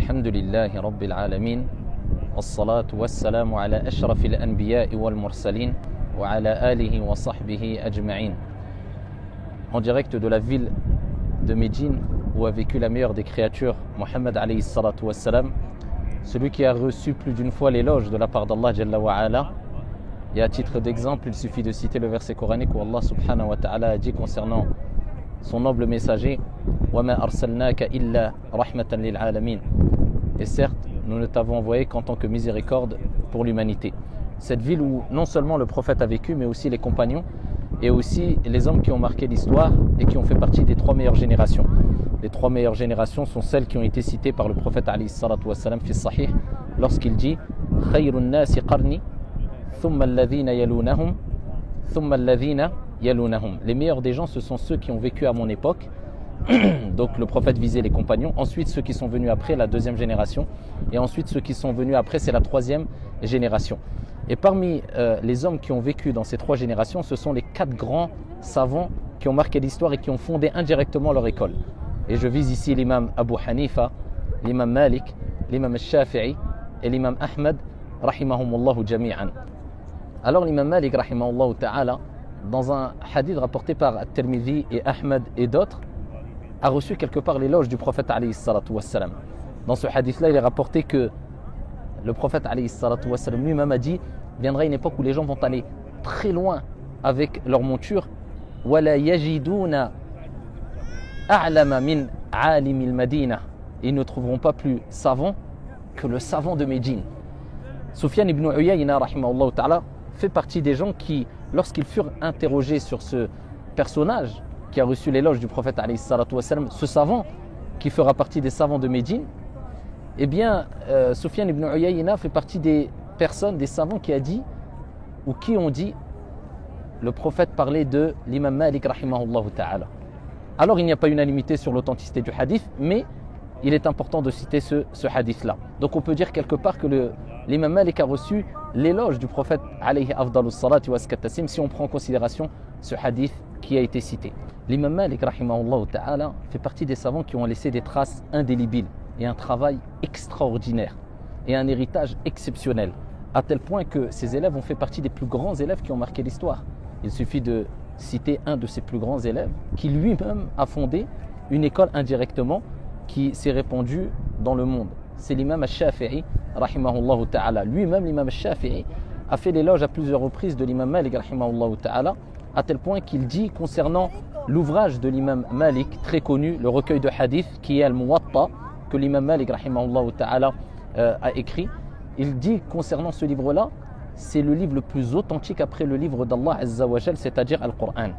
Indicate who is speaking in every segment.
Speaker 1: الحمد لله رب العالمين والصلاة والسلام على أشرف الأنبياء والمرسلين وعلى آله وصحبه أجمعين. En direct de la ville de Médine où a vécu la meilleure des créatures, Mohammed alayhi salatu wassalam, celui qui a reçu plus d'une fois l'éloge de la part d'Allah Jalla wa Ala. Et à titre d'exemple, il suffit de citer le verset coranique où Allah subhanahu wa ta'ala a dit concernant son noble messager وَمَا أَرْسَلْنَاكَ إِلَّا رَحْمَةً لِلْعَالَمِينَ. Et certes, nous ne t'avons envoyé qu'en tant que miséricorde pour l'humanité. Cette ville où non seulement le prophète a vécu, mais aussi les compagnons et aussi les hommes qui ont marqué l'histoire et qui ont fait partie des trois meilleures générations. Les trois meilleures générations sont celles qui ont été citées par le prophète alayhi salatu wassalam fi sahih lorsqu'il dit خَيْرُ النَّاسِ قَرْنِي ثُمَّ الَّذِينَ يَلُونَهُمْ ثُمَّ الَّذِينَ يَلُونَهُمْ. Les meilleurs des gens, ce sont ceux qui ont vécu à mon époque. Donc le prophète visait les compagnons, ensuite ceux qui sont venus après, la deuxième génération, et ensuite ceux qui sont venus après, c'est la troisième génération. Et parmi les hommes qui ont vécu dans ces trois générations, ce sont les quatre grands savants qui ont marqué l'histoire et qui ont fondé indirectement leur école. Et je vise ici l'imam Abu Hanifa, l'imam Malik, l'imam Shafi'i et l'imam Ahmad rahimahumullahu jami'an. Alors l'imam Malik rahimahullahu ta'ala, dans un hadith rapporté par At-Tirmidhi et Ahmad et d'autres, a reçu quelque part l'éloge du prophète alayhi salatu wassalam. Dans ce hadith-là, il est rapporté que le prophète alayhi salatu wassalam lui-même a dit viendra une époque où les gens vont aller très loin avec leur monture. وَلَا يَجِدُونَ أَعْلَمَ مِنْ عَالِمِ الْمَدِينَةِ. Ils ne trouveront pas plus savant que le savant de Médine. Sufyan ibn Uyayna rahimahullah ta'ala fait partie des gens qui, lorsqu'ils furent interrogés sur ce personnage qui a reçu l'éloge du prophète alayhi salatu wassalam, ce savant qui fera partie des savants de Médine, eh bien, Sufyan ibn Uyayna fait partie des personnes, des savants qui a dit, ou qui ont dit, le prophète parlait de l'imam Malik rahimahullah ta'ala. Alors il n'y a pas unanimité sur l'authenticité du hadith, mais il est important de citer ce hadith-là. Donc on peut dire quelque part que l'imam Malik a reçu l'éloge du prophète alayhi afdalus salati waskatassim si on prend en considération ce hadith qui a été cité. L'imam Malik rahimahullah ta'ala fait partie des savants qui ont laissé des traces indélébiles et un travail extraordinaire et un héritage exceptionnel, à tel point que ses élèves ont fait partie des plus grands élèves qui ont marqué l'histoire. Il suffit de citer un de ses plus grands élèves qui lui-même a fondé une école indirectement qui s'est répandue dans le monde. C'est l'imam al-Shafi'i rahimahullah ta'ala. Lui-même, l'imam al-Shafi'i a fait l'éloge à plusieurs reprises de l'imam Malik rahimahullah ta'ala, à tel point qu'il dit concernant l'ouvrage de l'imam Malik, très connu, le recueil de hadith qui est Al-Muwatta, que l'imam Malik rahimahullah ta'ala a écrit. Il dit concernant ce livre-là, c'est le livre le plus authentique après le livre d'Allah Azza wa Jal, c'est-à-dire Al-Qur'an.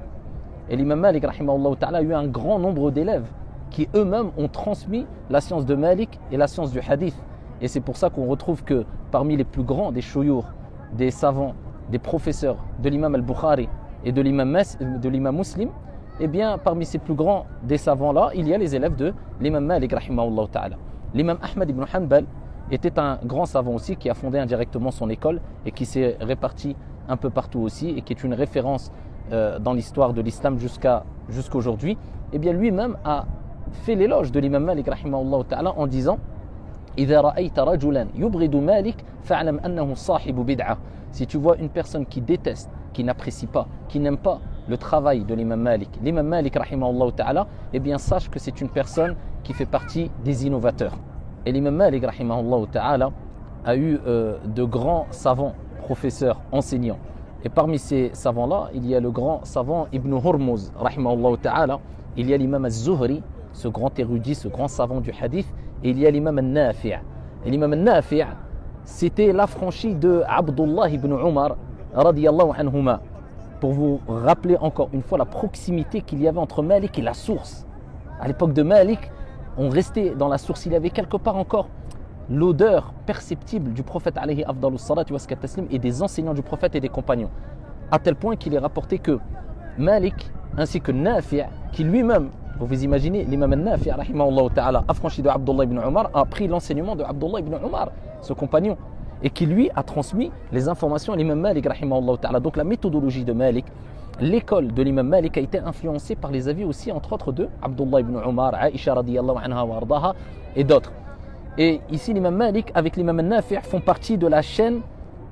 Speaker 1: Et l'imam Malik rahimahullah ta'ala a eu un grand nombre d'élèves qui eux-mêmes ont transmis la science de Malik et la science du hadith. Et c'est pour ça qu'on retrouve que parmi les plus grands des shuyukh, des savants, des professeurs de l'imam al-Bukhari et de l'imam Muslim, eh bien parmi ces plus grands des savants-là, il y a les élèves de l'imam Malik rahimahullah ta'ala. L'imam Ahmad ibn Hanbal était un grand savant aussi qui a fondé indirectement son école et qui s'est réparti un peu partout aussi et qui est une référence dans l'histoire de l'islam jusqu'aujourd'hui. Eh bien lui-même a fait l'éloge de l'imam Malik rahimahullah ta'ala en disant إذا رأيت رجلا يبغض مالك فاعلم أنه صاحب بدعة. Si tu vois une personne qui déteste, qui n'apprécie pas, qui n'aime pas le travail de l'imam Malik rahimahullah ta'ala, eh bien sache que c'est une personne qui fait partie des innovateurs. Et l'imam Malik rahimahullah ta'ala a eu de grands savants, professeurs, enseignants. Et parmi ces savants-là, il y a le grand savant Ibn Hurmuz rahimahullah ta'ala, il y a l'imam al-Zuhri, ce grand érudit, ce grand savant du hadith, et il y a l'imam al-Nafi'. Et l'imam al-Nafi', c'était l'affranchi de Abdullah ibn Umar radiyallahu anhuma. Pour vous rappeler encore une fois la proximité qu'il y avait entre Malik et la source. À l'époque de Malik, on restait dans la source, il y avait quelque part encore l'odeur perceptible du prophète alayhi afdalus salati waskataslim et des enseignants du prophète et des compagnons. À tel point qu'il est rapporté que Malik ainsi que Nafi', qui lui-même, vous imaginez, l'imam al-Nafi' rahimahullah ta'ala, affranchi de Abdullah ibn Umar, a pris l'enseignement de Abdullah ibn Umar, ce compagnon, et qui lui a transmis les informations à l'imam Malik rahimahullah ta'ala. Donc la méthodologie de Malik, l'école de l'imam Malik a été influencée par les avis aussi, entre autres, de Abdullah ibn Umar, Aisha radiyallahu anha wa ardaha et d'autres. Et ici, l'imam Malik avec l'imam al-Nafi' font partie de la chaîne,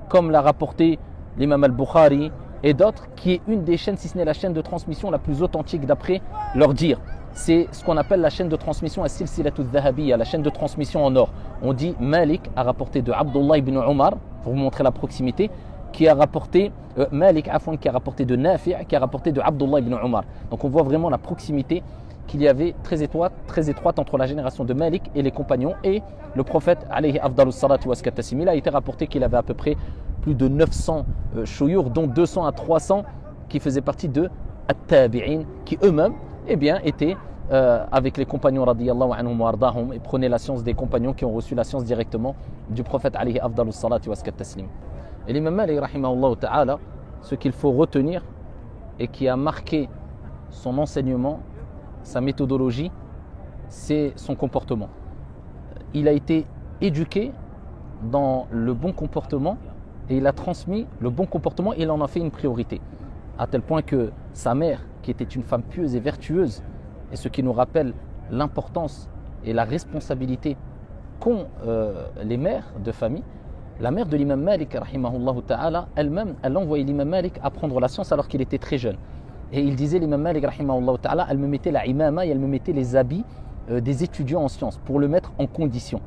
Speaker 1: comme l'a rapporté l'imam al-Bukhari et d'autres, qui est une des chaînes, si ce n'est la chaîne de transmission la plus authentique d'après leur dire. C'est ce qu'on appelle la chaîne de transmission as-silsilatu al-dhahabiyya, la chaîne de transmission en or. On dit Malik a rapporté de Abdullah ibn Omar, pour vous montrer la proximité, qui a rapporté, Malik Afwan qui a rapporté de Nafi', qui a rapporté de Abdullah ibn Omar. Donc on voit vraiment la proximité qu'il y avait très étroite entre la génération de Malik et les compagnons et le prophète alayhi afdalus salatu wa taslim. Il a été rapporté qu'il avait à peu près plus de 900 shuyur, dont 200 à 300 qui faisaient partie de at-tabi'in, qui eux-mêmes étaient avec les compagnons radiyallahu anhum wa ardahum et prenaient la science des compagnons qui ont reçu la science directement du prophète alayhi afdalus salatu wa taslim. Et l'imam Malik rahimahullah ta'ala, ce qu'il faut retenir et qui a marqué son enseignement, sa méthodologie, c'est son comportement. Il a été éduqué dans le bon comportement et il a transmis le bon comportement et il en a fait une priorité. À tel point que sa mère, qui était une femme pieuse et vertueuse, et ce qui nous rappelle l'importance et la responsabilité qu'ont les mères de famille, la mère de l'imam Malik, rahimahullah ta'ala, elle-même, elle envoyait l'imam Malik apprendre la science alors qu'il était très jeune. Et il disait, l'imam Malik, rahimahullah ta'ala, elle me mettait la imama et elle me mettait les habits des étudiants en sciences pour le mettre en condition.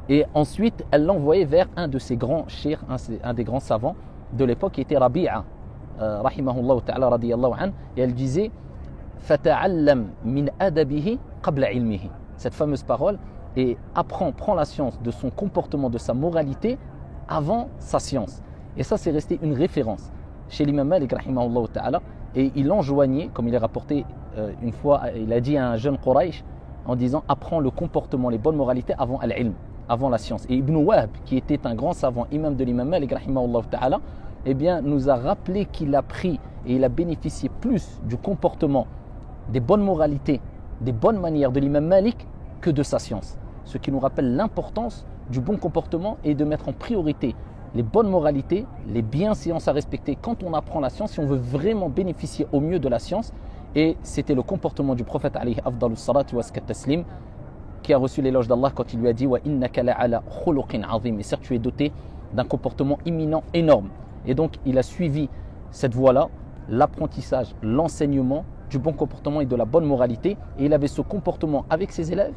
Speaker 1: Et ensuite, elle l'envoyait vers un de ses grands cheikhs, un des grands savants de l'époque, qui était Rabi'a, rahimahullah ta'ala, radiyallahu anhu, et elle disait fata'allam min adabihi qabla ilmihi. Cette fameuse parole, et prend la science de son comportement, de sa moralité avant sa science. Et ça, c'est resté une référence chez l'imam Malik, rahimahullah ta'ala, et il enjoignait, comme il est rapporté une fois, il a dit à un jeune Quraysh en disant apprends le comportement, les bonnes moralités avant al-ilm, avant la science. Et Ibn Wahb, qui était un grand savant, imam de l'imam Malik, rahimahullah ta'ala, nous a rappelé qu'il a pris et il a bénéficié plus du comportement, des bonnes moralités, des bonnes manières de l'imam Malik que de sa science. Ce qui nous rappelle l'importance du bon comportement et de mettre en priorité les bonnes moralités, les bienséances à respecter quand on apprend la science, si on veut vraiment bénéficier au mieux de la science. Et c'était le comportement du prophète alayhi afdalus salatu wa taslim, qui a reçu l'éloge d'Allah quand il lui a dit wa innaka la'ala khuluqin azim, et certes tu es doté d'un comportement imminent, énorme. Et donc il a suivi cette voie-là, l'apprentissage, l'enseignement du bon comportement et de la bonne moralité, et il avait ce comportement avec ses élèves,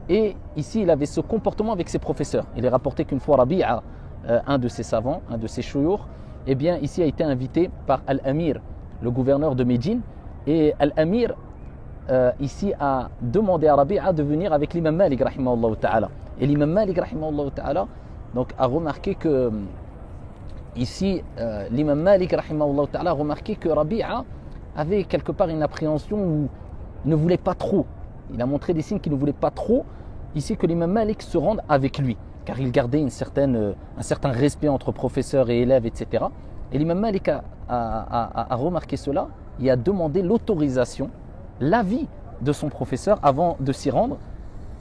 Speaker 1: et ici il avait ce comportement avec ses professeurs. Il est rapporté qu'une fois Rabi'a, un de ses savants, un de ses shuyukh, ici a été invité par Al-Amir, le gouverneur de Médine, et Al-Amir ici a demandé à Rabi'a de venir avec l'imam Malik, rahimahullah ta'ala. Et l'imam Malik, rahimahullah ta'ala, donc a remarqué que ici l'imam Malik, rahimahullah ta'ala, a remarqué que Rabi'a avait quelque part une appréhension où il ne voulait pas trop. Il a montré des signes qu'il ne voulait pas trop ici que l'imam Malik se rende avec lui, car il gardait un certain respect entre professeurs et élèves, etc. Et l'imam Malik a remarqué cela et a demandé l'autorisation, l'avis de son professeur avant de s'y rendre.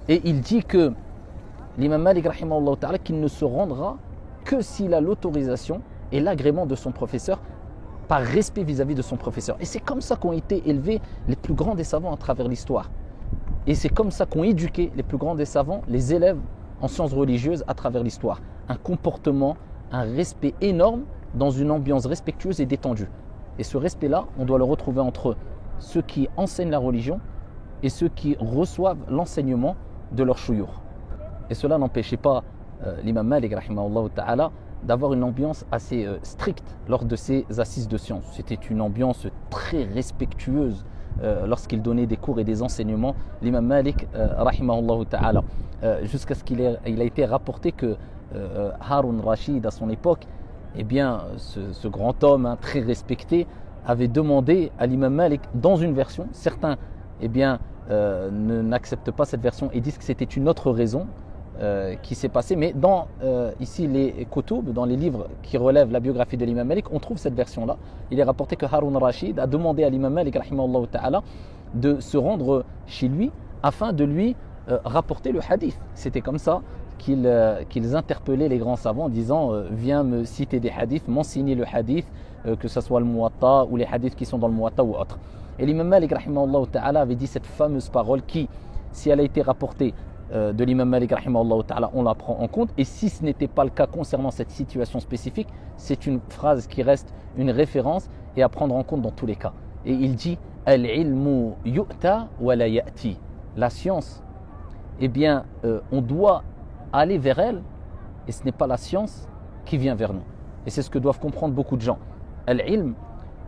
Speaker 1: Et il dit que l'imam Malik, rahimahullah ta'ala, qu'il ne se rendra que s'il a l'autorisation et l'agrément de son professeur, par respect vis-à-vis de son professeur. Et c'est comme ça qu'ont été élevés les plus grands des savants à travers l'histoire. Et c'est comme ça qu'ont éduqué les plus grands des savants les élèves en sciences religieuses à travers l'histoire. Un comportement, un respect énorme dans une ambiance respectueuse et détendue. Et ce respect-là, on doit le retrouver entre ceux qui enseignent la religion et ceux qui reçoivent l'enseignement de leur shuyukh. Et cela n'empêchait pas l'imam Malik, rahimahullah ta'ala, d'avoir une ambiance assez stricte lors de ses assises de sciences. C'était une ambiance très respectueuse lorsqu'il donnait des cours et des enseignements. L'imam Malik, rahimahullah ta'ala, jusqu'à ce qu'il a été rapporté que Harun Rashid, à son époque, ce grand homme très respecté, avait demandé à l'imam Malik, dans une version, certains n'acceptent pas cette version et disent que c'était une autre raison qui s'est passée, mais dans ici les kutub, dans les livres qui relèvent la biographie de l'imam Malik, on trouve cette version-là. Il est rapporté que Harun Rashid a demandé à l'imam Malik, rahimahullah ta'ala, de se rendre chez lui afin de lui rapporter le hadith. C'était comme ça qu'ils interpellaient les grands savants en disant viens me citer des hadiths, m'enseigner le hadith, que ce soit le Muwatta ou les hadiths qui sont dans le Muwatta ou autre. Et l'imam Malik, rahimahullah ta'ala, avait dit cette fameuse parole qui, si elle a été rapportée de l'imam Malik rahimahullah ta'ala, on la prend en compte. Et si ce n'était pas le cas concernant cette situation spécifique, c'est une phrase qui reste une référence et à prendre en compte dans tous les cas. Et il dit Al-ilmu yu'ta wa la ya'ti. La science, eh bien, on doit aller vers elle et ce n'est pas la science qui vient vers nous. Et c'est ce que doivent comprendre beaucoup de gens. Al-ilm,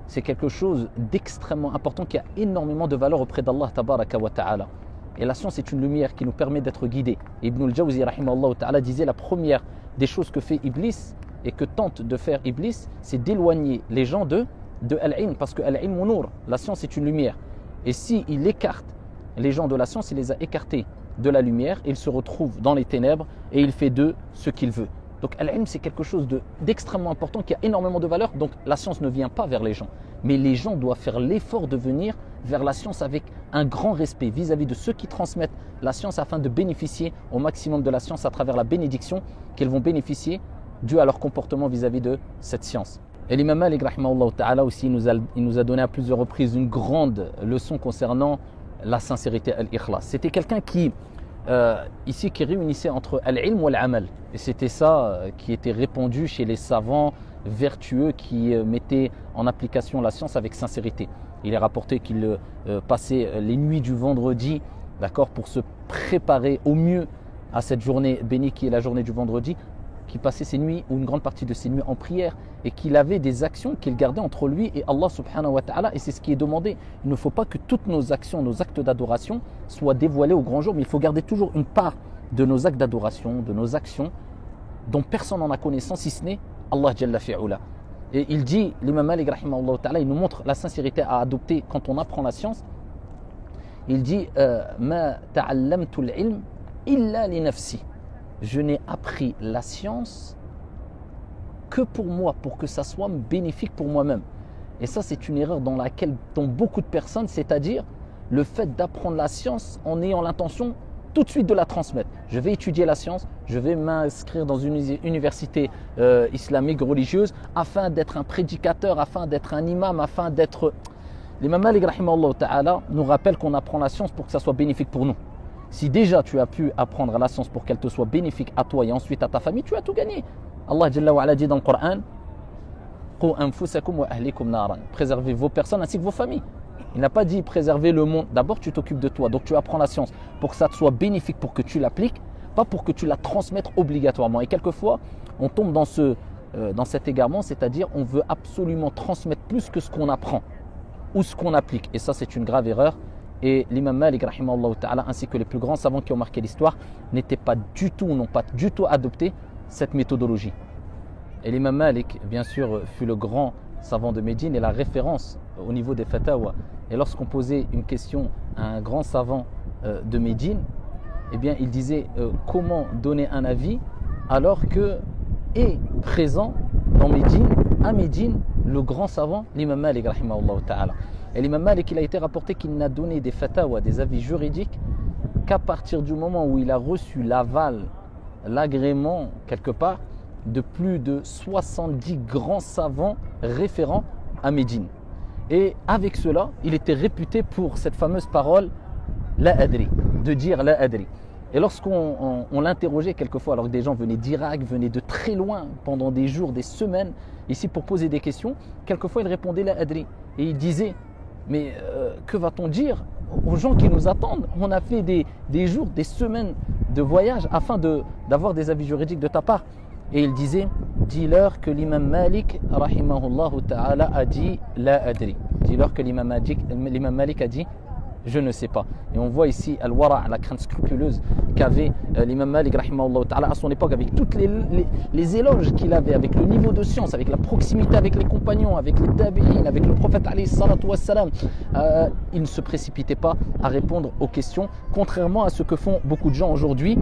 Speaker 1: c'est quelque chose d'extrêmement important qui a énormément de valeur auprès d'Allah tabaraka wa ta'ala. Et la science est une lumière qui nous permet d'être guidés. Ibn al-Jawzi rahimahullah ta'ala disait la première des choses que fait Iblis et que tente de faire Iblis, c'est d'éloigner les gens de al-ilm, parce que al-ilm nour, la science est une lumière. Et s'il écarte les gens de la science, il les a écartés de la lumière, il se retrouve dans les ténèbres et il fait d'eux ce qu'il veut. Donc al-ilm, c'est quelque chose d'extrêmement important qui a énormément de valeur. Donc la science ne vient pas vers les gens, mais les gens doivent faire l'effort de venir vers la science avec un grand respect vis-à-vis de ceux qui transmettent la science afin de bénéficier au maximum de la science à travers la bénédiction qu'ils vont bénéficier dû à leur comportement vis-à-vis de cette science. Et l'imam Malik rahimahullah ta'ala aussi, il nous a donné à plusieurs reprises une grande leçon concernant la sincérité, al-ikhlas. C'était quelqu'un qui ici qui réunissait entre al-ilm ou al-amal. Et c'était ça qui était répandu chez les savants vertueux qui mettaient en application la science avec sincérité. Il est rapporté qu'il passait les nuits du vendredi, d'accord, pour se préparer au mieux à cette journée bénie qui est la journée du vendredi, qui passait ses nuits ou une grande partie de ses nuits en prière et qu'il avait des actions qu'il gardait entre lui et Allah subhanahu wa ta'ala, et c'est ce qui est demandé. Il ne faut pas que toutes nos actions, nos actes d'adoration soient dévoilés au grand jour, mais il faut garder toujours une part de nos actes d'adoration, de nos actions dont personne n'en a connaissance si ce n'est Allah jalla fi'ula. Et il dit, l'imam Malik rahimahullah ta'ala, il nous montre la sincérité à adopter quand on apprend la science. Il dit ma ta'allamtu al-ilm illa li nafsi. Je n'ai appris la science que pour moi, pour que ça soit bénéfique pour moi-même. Et ça, c'est une erreur dans laquelle tombent beaucoup de personnes, c'est-à-dire le fait d'apprendre la science en ayant l'intention tout de suite de la transmettre. Je vais étudier la science, je vais m'inscrire dans une université islamique religieuse afin d'être un prédicateur, afin d'être un imam, afin d'être... L'imam Malik rahimahullah ta'ala nous rappelle qu'on apprend la science pour que ça soit bénéfique pour nous. Si déjà tu as pu apprendre la science pour qu'elle te soit bénéfique à toi et ensuite à ta famille, tu as tout gagné. Allah Jalla wa ala dit dans le Coran, Qu anfusakum wa ahlikum naran. Préservez vos personnes ainsi que vos familles. Il n'a pas dit préserver le monde. D'abord, tu t'occupes de toi. Donc, tu apprends la science pour que ça te soit bénéfique, pour que tu l'appliques, pas pour que tu la transmettes obligatoirement. Et quelquefois, on tombe dans cet égarement, c'est-à-dire on veut absolument transmettre plus que ce qu'on apprend ou ce qu'on applique. Et ça, c'est une grave erreur. Et l'imam Malik rahimahullah ta'ala ainsi que les plus grands savants qui ont marqué l'histoire n'ont pas du tout adopté cette méthodologie. Et l'imam Malik, bien sûr, fut le grand savant de Médine et la référence au niveau des fatawa. Et lorsqu'on posait une question à un grand savant de Médine, eh bien, il disait comment donner un avis alors que est présent dans Médine, à Médine, le grand savant, l'imam Malik rahimahullah ta'ala. Et l'imam Malik, il a été rapporté qu'il n'a donné des fatawa, des avis juridiques, qu'à partir du moment où il a reçu l'aval, l'agrément, quelque part, de plus de 70 grands savants référents à Médine. Et avec cela, il était réputé pour cette fameuse parole « la adri », de dire « la adri ». Et lorsqu'on l'interrogeait quelquefois, alors que des gens venaient d'Irak, venaient de très loin pendant des jours, des semaines, ici pour poser des questions, quelquefois il répondait « la adri ». Et il disait « mais que va-t-on dire aux gens qui nous attendent? On a fait des jours, des semaines de voyage afin d'avoir des avis juridiques de ta part. » Et il disait, dis-leur que l'imam Malik, rahimahullah ta'ala, a dit la adri. Dis-leur que l'imam Malik a dit, je ne sais pas. Et on voit ici al-wara', la crainte scrupuleuse qu'avait l'imam Malik, rahimahullah ta'ala, à son époque, avec toutes les éloges qu'il avait, avec le niveau de science, avec la proximité avec les compagnons, avec les tabi'in, avec le prophète alayhi salatu wassalam. Il ne se précipitait pas à répondre aux questions, contrairement à ce que font beaucoup de gens aujourd'hui,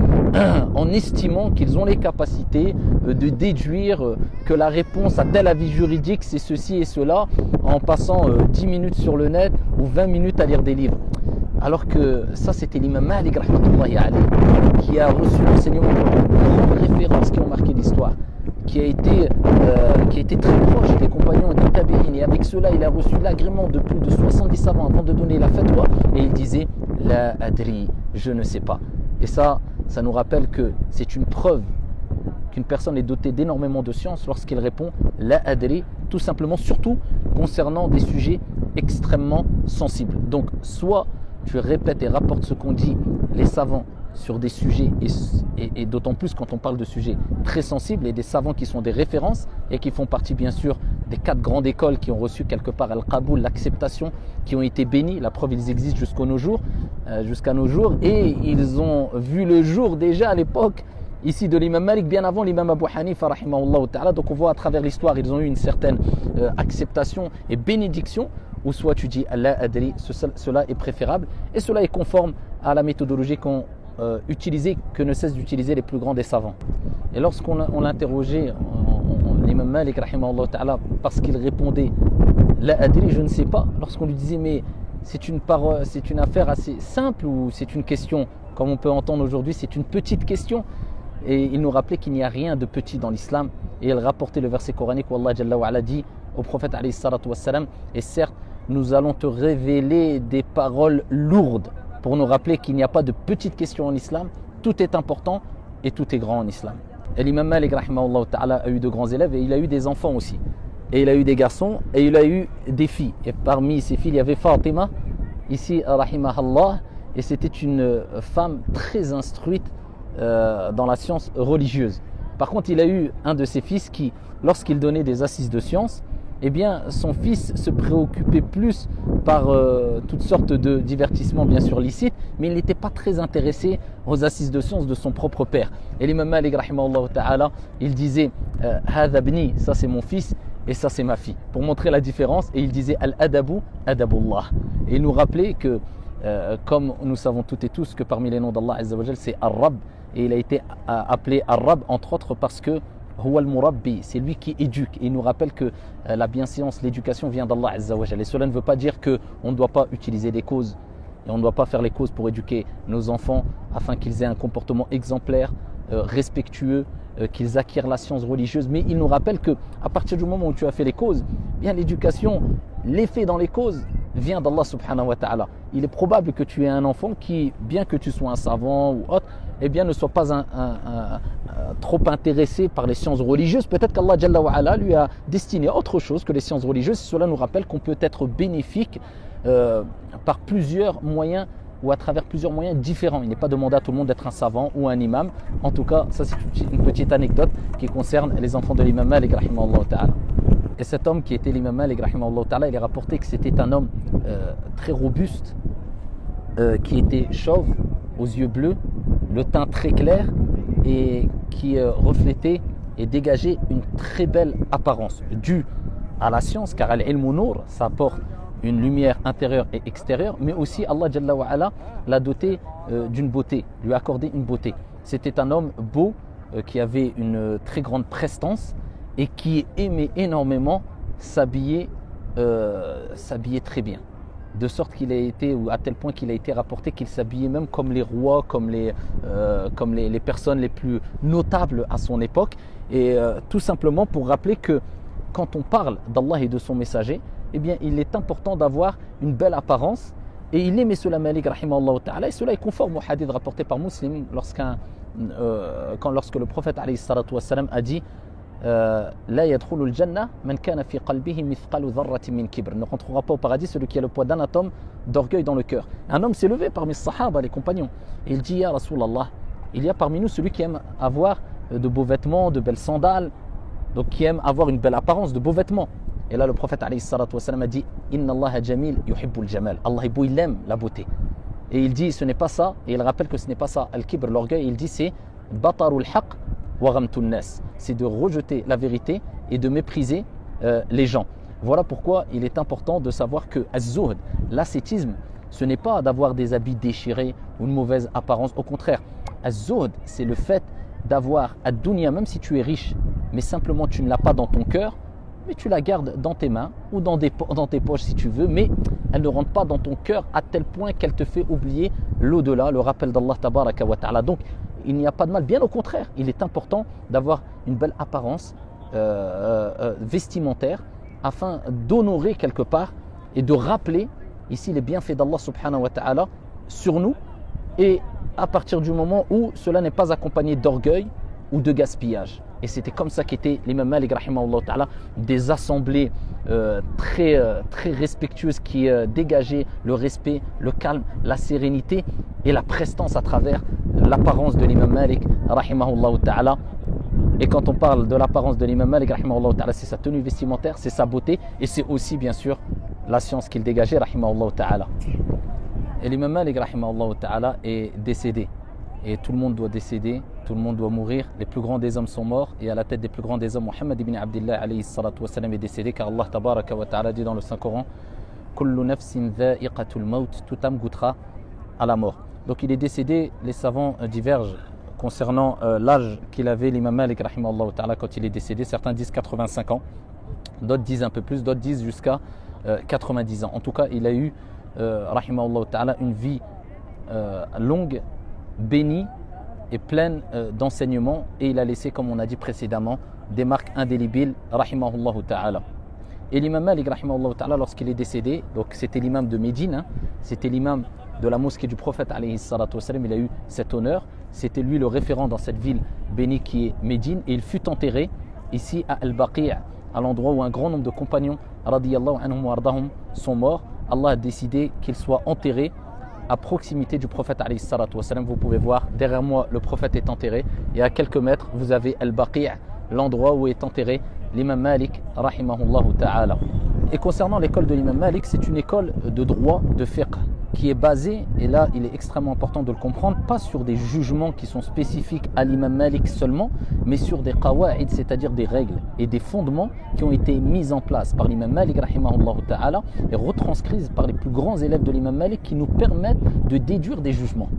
Speaker 1: en estimant qu'ils ont les capacités de déduire que la réponse à tel avis juridique, c'est ceci et cela, en passant 10 minutes sur le net ou 20 minutes à lire des livres. Alors que ça, c'était l'imam Malik rahmatullahi alayhi, qui a reçu l'enseignement de grandes références qui ont marqué l'histoire, qui a été très proche des compagnons et des tabi'in. Et avec cela, il a reçu l'agrément de plus de 70 savants avant de donner la fatwa. Et il disait, la adri, je ne sais pas. Et ça nous rappelle que c'est une preuve qu'une personne est dotée d'énormément de science lorsqu'il répond la adri, tout simplement, surtout concernant des sujets extrêmement sensibles. Donc soit tu répètes et rapportes ce qu'ont dit les savants sur des sujets, et d'autant plus quand on parle de sujets très sensibles, et des savants qui sont des références et qui font partie bien sûr des 4 grandes écoles qui ont reçu quelque part al-qaboul, l'acceptation, qui ont été bénis. La preuve, ils existent jusqu'à nos jours, et ils ont vu le jour déjà à l'époque ici de l'imam Malik, bien avant l'imam Abu Hanifa rahimahullah ta'ala. Donc on voit à travers l'histoire, ils ont eu une certaine acceptation et bénédiction, ou soit tu dis la adri, cela est préférable, et cela est conforme à la méthodologie que ne cessent d'utiliser les plus grands des savants. Et lorsqu'on l'interrogeait, l'imam Malik rahimahullah ta'ala, parce qu'il répondait la adri, je ne sais pas, lorsqu'on lui disait mais c'est une affaire assez simple, ou c'est une question, comme on peut entendre aujourd'hui, c'est une petite question. Et il nous rappelait qu'il n'y a rien de petit dans l'islam, et il rapportait le verset coranique où Allah Jalla wa ala dit au prophète alayhi salatu wassalam, et certes nous allons te révéler des paroles lourdes pour nous rappeler qu'il n'y a pas de petites questions en islam, tout est important et tout est grand en islam. Et l'imam Malik rahimahullah ta'ala a eu de grands élèves, et il a eu des enfants aussi, et il a eu des garçons et il a eu des filles, et parmi ces filles il y avait Fatima ici rahimahallah, et c'était une femme très instruite dans la science religieuse. Par contre, il a eu un de ses fils qui, lorsqu'il donnait des assises de science, eh bien, son fils se préoccupait plus par toutes sortes de divertissements bien sûr licites, mais il n'était pas très intéressé aux assises de science de son propre père. Et l'imam Malik rahimahullah ta'ala, il disait hadha bni, ça c'est mon fils, et ça c'est ma fille, pour montrer la différence. Et il disait al-adabu adabullah, et il nous rappelait que comme nous savons toutes et tous que parmi les noms d'Allah Azza wa Jal, c'est Ar-Rabb, et il a été appelé Ar-Rabb entre autres parce que Huwa al-Murabbi, c'est lui qui éduque. Et il nous rappelle que la bienséance, l'éducation vient d'Allah Azza wa Jal. Et cela ne veut pas dire qu'on ne doit pas utiliser les causes, et on ne doit pas faire les causes pour éduquer nos enfants afin qu'ils aient un comportement exemplaire, respectueux, qu'ils acquièrent la science religieuse. Mais il nous rappelle qu'à partir du moment où tu as fait les causes, bien l'éducation, l'effet dans les causes vient d'Allah subhanahu wa ta'ala. Il est probable que tu aies un enfant qui, bien que tu sois un savant ou autre, eh bien ne soit pas trop intéressé par les sciences religieuses. Peut-être qu'Allah Jalla wa ala lui a destiné autre chose que les sciences religieuses. Cela nous rappelle qu'on peut être bénéfique par plusieurs moyens, ou à travers plusieurs moyens différents. Il n'est pas demandé à tout le monde d'être un savant ou un imam. En tout cas, ça c'est une petite anecdote qui concerne les enfants de l'imam Malik rahimahullah ta'ala. Et cet homme qui était l'imam Malik rahimahullah ta'ala, il est rapporté que c'était un homme très robuste, qui était chauve, aux yeux bleus, le teint très clair, et qui reflétait et dégageait une très belle apparence, due à la science, car al-ilmu nour, ça apporte une lumière intérieure et extérieure, mais aussi Allah Jalla wa ala l'a doté d'une beauté, lui a accordé une beauté. C'était un homme beau, qui avait une très grande prestance, et qui aimait énormément s'habiller très bien. De sorte qu'il a été, ou à tel point qu'il a été rapporté qu'il s'habillait même comme les rois, comme les personnes les plus notables à son époque. Et tout simplement pour rappeler que quand on parle d'Allah et de son messager, eh bien il est important d'avoir une belle apparence. Et il aimait cela Malik rahimahullah ta'ala, et cela est conforme au hadith rapporté par Muslim lorsque le prophète alayhi salatu wassalam a dit La yadkhulul jannah man kana fi qalbihi mithqalu dharratin min kibr. Ne rentrera pas au paradis celui qui a le poids d'un atome d'orgueil dans le cœur. Un homme s'est levé parmi les sahaba, les compagnons, et il dit Ya Rasulallah, il y a parmi nous celui qui aime avoir de beaux vêtements, de belles sandales, donc qui aime avoir une belle apparence, de beaux vêtements. Et là le prophète alayhi salatu wassalam a dit Inna Allah jamil yuhibbul jamal. Allah est beau, il aime la beauté. Et il dit ce n'est pas ça, et il rappelle que ce n'est pas ça al-kibr, l'orgueil. Il dit c'est batarul haqq wa ghamtun nas, c'est de rejeter la vérité et de mépriser les gens. Voilà pourquoi il est important de savoir que az-zuhd, l'ascétisme, ce n'est pas d'avoir des habits déchirés ou une mauvaise apparence. Au contraire, az-zuhd, c'est le fait d'avoir ad-dunya, même si tu es riche, mais simplement tu ne l'as pas dans ton cœur, mais tu la gardes dans tes mains ou dans tes poches si tu veux, mais elle ne rentre pas dans ton cœur à tel point qu'elle te fait oublier l'au-delà, le rappel d'Allah tabaraka wa ta'ala. Donc il n'y a pas de mal, bien au contraire, il est important d'avoir une belle apparence vestimentaire afin d'honorer quelque part et de rappeler ici les bienfaits d'Allah subhanahu wa ta'ala sur nous, et à partir du moment où cela n'est pas accompagné d'orgueil ou de gaspillage. Et c'était comme ça qu'était l'imam Malik rahimahullah ta'ala, des assemblées très respectueuses qui dégageaient le respect, le calme, la sérénité et la prestance à travers l'apparence de l'imam Malik rahimahullah ta'ala. Et quand on parle de l'apparence de l'imam Malik rahimahullah ta'ala, c'est sa tenue vestimentaire, c'est sa beauté et c'est aussi bien sûr la science qu'il dégageait rahimahullah ta'ala. Et l'imam Malik rahimahullah ta'ala est décédé. Et tout le monde doit décéder, tout le monde doit mourir. Les plus grands des hommes sont morts. Et à la tête des plus grands des hommes, Muhammad ibn Abdillah alayhi salatu wa salam est décédé. Car Allah tabaraka wa ta'ala dit dans le Saint-Coran, Kullu nafsin dha'iqatul maut, toute âme goûtera à la mort. Donc il est décédé, les savants divergent concernant l'âge qu'il avait, l'imam Malik rahimahullah ta'ala, quand il est décédé. Certains disent 85 ans, d'autres disent un peu plus, d'autres disent jusqu'à 90 ans. En tout cas, il a eu, rahimahullah ta'ala, une vie longue, béni et pleine d'enseignements, et il a laissé, comme on a dit précédemment, des marques indélébiles rahimahullah ta'ala. Et l'imam Malik rahimahullah ta'ala, lorsqu'il est décédé, donc c'était l'imam de Médine, c'était l'imam de la mosquée du prophète alayhi salatu wassalam, il a eu cet honneur, c'était lui le référent dans cette ville bénie qui est Médine, et il fut enterré ici à Al-Baqi', à l'endroit où un grand nombre de compagnons radiyallahu anhum wa ardahum sont morts. Allah a décidé qu'il soit enterré à proximité du prophète alayhi salatu wassalam. Vous pouvez voir, derrière moi, le prophète est enterré, et à quelques mètres, vous avez Al-Baqi', l'endroit où est enterré l'imam Malik rahimahullah ta'ala. Et concernant l'école de l'imam Malik, c'est une école de droit, de fiqh, qui est basée, et là il est extrêmement important de le comprendre, pas sur des jugements qui sont spécifiques à l'imam Malik seulement, mais sur des qawa'id, c'est-à-dire des règles et des fondements qui ont été mis en place par l'imam Malik rahimahullah ta'ala et retranscrits par les plus grands élèves de l'imam Malik, qui nous permettent de déduire des jugements.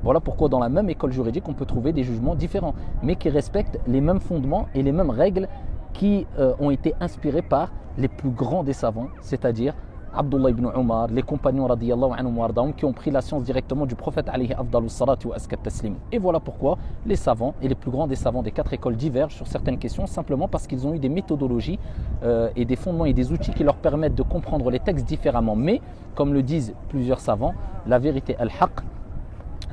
Speaker 1: Voilà pourquoi dans la même école juridique on peut trouver des jugements différents, mais qui respectent les mêmes fondements et les mêmes règles qui ont été inspirés par les plus grands des savants, c'est-à-dire Abdullah ibn Umar, les compagnons radiyallahu anhum wa ardahum, qui ont pris la science directement du prophète alayhi afdalus salatu wa askat taslim. Et voilà pourquoi les savants et les plus grands des savants des quatre écoles divergent sur certaines questions, simplement parce qu'ils ont eu des méthodologies et des fondements et des outils qui leur permettent de comprendre les textes différemment. Mais, comme le disent plusieurs savants, la vérité al-haq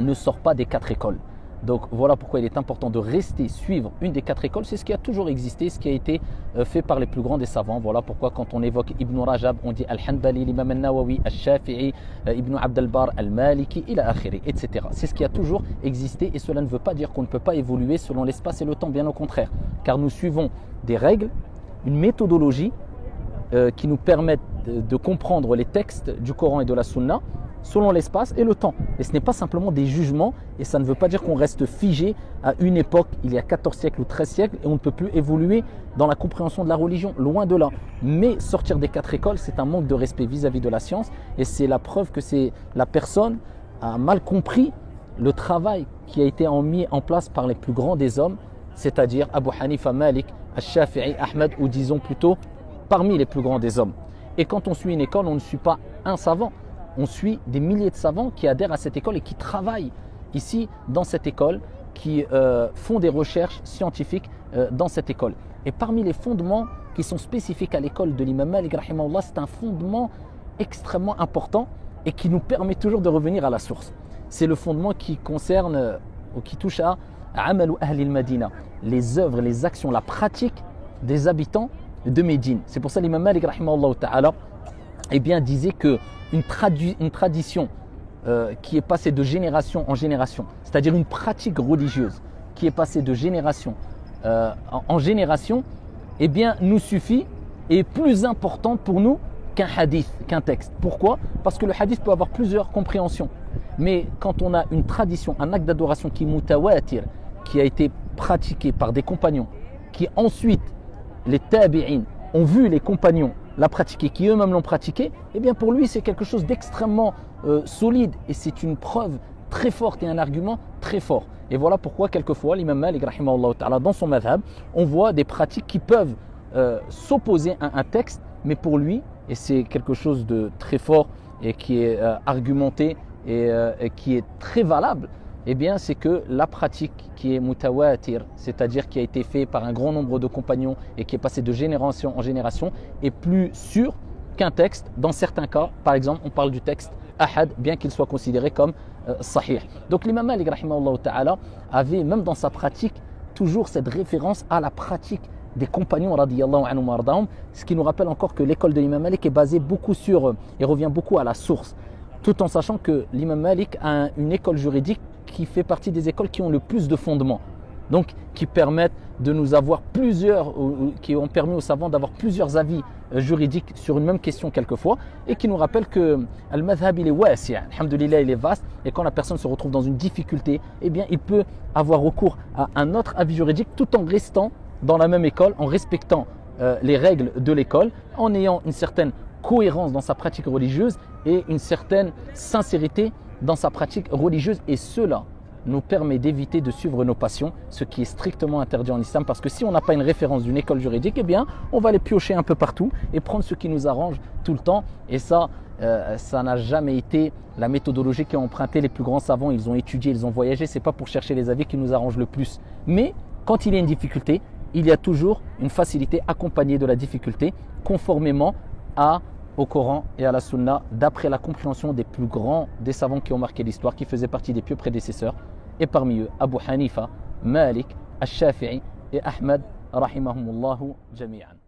Speaker 1: ne sort pas des quatre écoles. Donc voilà pourquoi il est important de rester suivre une des quatre écoles. C'est ce qui a toujours existé, ce qui a été fait par les plus grands des savants. Voilà pourquoi quand on évoque Ibn Rajab, on dit Al-Hanbali, l'imam al-Nawawi, Al-Shafi'i, Ibn Abd al-Bar, Al-Maliki, ila akhiri, etc. C'est ce qui a toujours existé, et cela ne veut pas dire qu'on ne peut pas évoluer selon l'espace et le temps, bien au contraire. Car nous suivons des règles, une méthodologie qui nous permettent de comprendre les textes du Coran et de la Sunna selon l'espace et le temps. Et ce n'est pas simplement des jugements, et ça ne veut pas dire qu'on reste figé à une époque, il y a 14 siècles ou 13 siècles, et on ne peut plus évoluer dans la compréhension de la religion, loin de là. Mais sortir des quatre écoles, c'est un manque de respect vis-à-vis de la science, et c'est la preuve que la personne a mal compris le travail qui a été mis en place par les plus grands des hommes, c'est-à-dire Abu Hanifa, Malik, Al-Shafi'i, Ahmed, ou disons plutôt parmi les plus grands des hommes. Et quand on suit une école, on ne suit pas un savant, on suit des milliers de savants qui adhèrent à cette école et qui travaillent ici dans cette école, qui font des recherches scientifiques dans cette école. Et parmi les fondements qui sont spécifiques à l'école de l'imam Malik rahimahullah, c'est un fondement extrêmement important et qui nous permet toujours de revenir à la source. C'est le fondement qui concerne ou qui touche à Amalu Ahli al-Madina, les œuvres, les actions, la pratique des habitants de Médine. C'est pour ça l'imam Malik rahimahullah ta'ala disait que une tradition qui est passée de génération en génération, c'est-à-dire une pratique religieuse qui est passée de génération en génération, nous suffit et est plus importante pour nous qu'un hadith, qu'un texte. Pourquoi ? Parce que le hadith peut avoir plusieurs compréhensions. Mais quand on a une tradition, un acte d'adoration qui est mutawatir, qui a été pratiqué par des compagnons, qui ensuite, les tabi'in, ont vu les compagnons la pratiquer, qui eux-mêmes l'ont pratiqué, pour lui c'est quelque chose d'extrêmement solide, et c'est une preuve très forte et un argument très fort. Et voilà pourquoi quelquefois l'imam Malik rahimahullah ta'ala, dans son madhab, on voit des pratiques qui peuvent s'opposer à un texte, mais pour lui, et c'est quelque chose de très fort et qui est argumenté et qui est très valable, c'est que la pratique qui est mutawatir, c'est-à-dire qui a été faite par un grand nombre de compagnons et qui est passée de génération en génération, est plus sûre qu'un texte. Dans certains cas, par exemple, on parle du texte ahad, bien qu'il soit considéré comme sahih. Donc l'imam Malik rahimahullah ta'ala avait même dans sa pratique toujours cette référence à la pratique des compagnons radiyallahu anhum ardahum, ce qui nous rappelle encore que l'école de l'imam Malik est basée beaucoup sur et revient beaucoup à la source, tout en sachant que l'imam Malik a une école juridique qui fait partie des écoles qui ont le plus de fondements, donc qui permettent de nous avoir plusieurs, qui ont permis aux savants d'avoir plusieurs avis juridiques sur une même question quelquefois, et qui nous rappellent que al-madhhab il est wasi', alhamdulillah il est vaste, et quand la personne se retrouve dans une difficulté, eh bien il peut avoir recours à un autre avis juridique tout en restant dans la même école, en respectant les règles de l'école, en ayant une certaine cohérence dans sa pratique religieuse et une certaine sincérité dans sa pratique religieuse, et cela nous permet d'éviter de suivre nos passions, ce qui est strictement interdit en islam, parce que si on n'a pas une référence d'une école juridique, eh bien on va les piocher un peu partout et prendre ce qui nous arrange tout le temps, et ça n'a jamais été la méthodologie qu'ont emprunté les plus grands savants. Ils ont étudié, ils ont voyagé, c'est pas pour chercher les avis qui nous arrangent le plus, mais quand il y a une difficulté, il y a toujours une facilité accompagnée de la difficulté, conformément au Coran et à la Sunna, d'après la compréhension des plus grands des savants qui ont marqué l'histoire, qui faisaient partie des pieux prédécesseurs, et parmi eux Abu Hanifa, Malik, Al-Shafi'i et Ahmad rahimahumullahu jami'an.